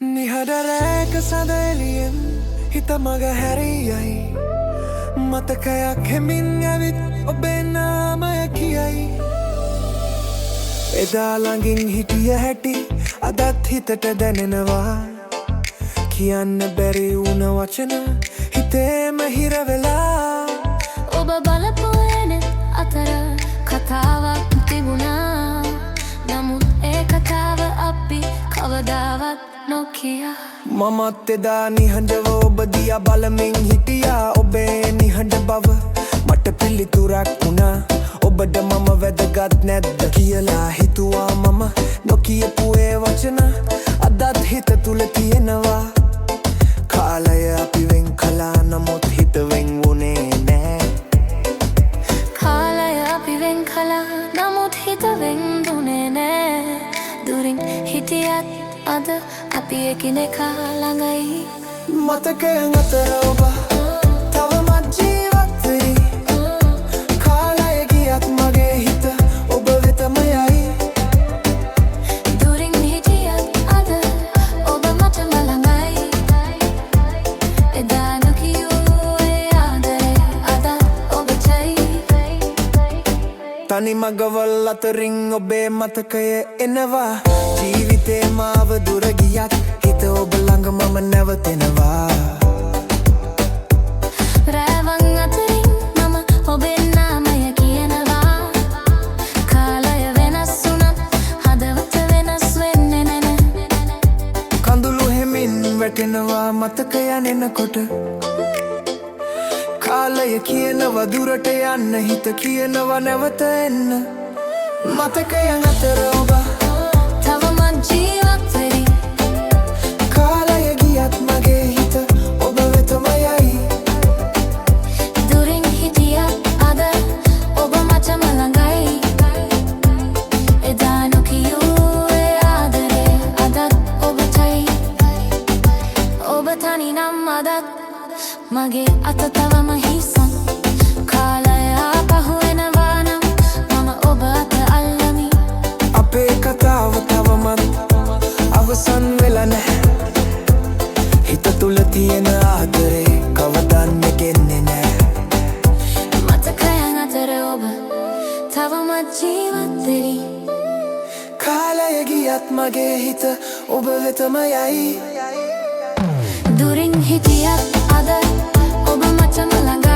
නිහඬරෑක සඳලියෙන් හිත මග හැරියයි මතකයක් හෙමින් ඇවිත් ඔබේ නාමය කියයි එදා ළඟින් හිටිය හැටි අදත් හිතට දැනෙනවා කියන්න බැරි වුණ වචන හිතේම හිරවෙලා ඔබ බලපු ඇනෙත් අතර කතාවක් තිබුණා නමුත් ඒ කතාව අපි කවදාවත් නොකිය මමත් එදා නිහඬව ඔබ දිහා බලමින් හිටියා ඔබේ නිහඬ බව මට පිළිතුරක් වුණා ඔබට මම වැදගත් නැද්ද කියලා හිතුවා මම නොකියපු ඒ වචන අදත් හිත තුල තියෙනවා කාලය අපි වෙන් කළා නමුත් හිත වෙන් වුණේ නෑ කාලය අපි වෙන් කළා නමුත් හිත වෙන් දුනේ නෑ දුරින් හිටියත් අද අපි එකිනෙකා ළඟයි මතකයන් අතර ඔබ තවමත් ජීවත් වෙයි කාලය ගියත් මගේ හිත ඔබ වෙතම යයි දුරින් හිටියත් අද ඔබ මටම ළඟයි එදා නොකියූ ඒ ආදරේ අදත් ඔබටයි තනි මගවල් අතරින් ඔබේ මතකය එනවා ජීවිතේ මාව දුර ගියත් හිත ඔබ ළඟ මම නැවතෙනවා රැවන් අතරින් මම ඔබේ නාමය කියනවා කාලය වෙනස් වුණත් හදවත වෙනස් වෙන්නේ නැන කඳුළු හෙමින් වැටෙනවා මතකයන් එනකොට කාලය කියනවා දුරට යන්න හිත කියනවා නැවත එන්න මතකයන් අතර ඔබ තවමත් ජීවත් වෙයි කාලය ගියත් මගේ හිත ඔබ වෙතම යයි දුරින් හිටියත් අද ඔබ මටම ළඟයි එදා නොකියූ ඒ ආදරේ අදත් ඔබටයි ඔබ තනි නම් අදත් මගේ අත තවම හිසන් කාලය ආපහු එනවා නම් මම ඔබ අත අල්ලමි අපේ කතාව තවමත් අවසන් වෙලා නැහැ හිත තුල තියෙන ආදරේ කවදාත් නැගෙන්නේ නැහැ මතකයන් අතර ඔබ තවමත් ජීවත් වෙයි කාලය ගියත් මගේ හිත ඔබ වෙතම යයි දුරින් හිටියත් අද ඔබ මටම ළඟයි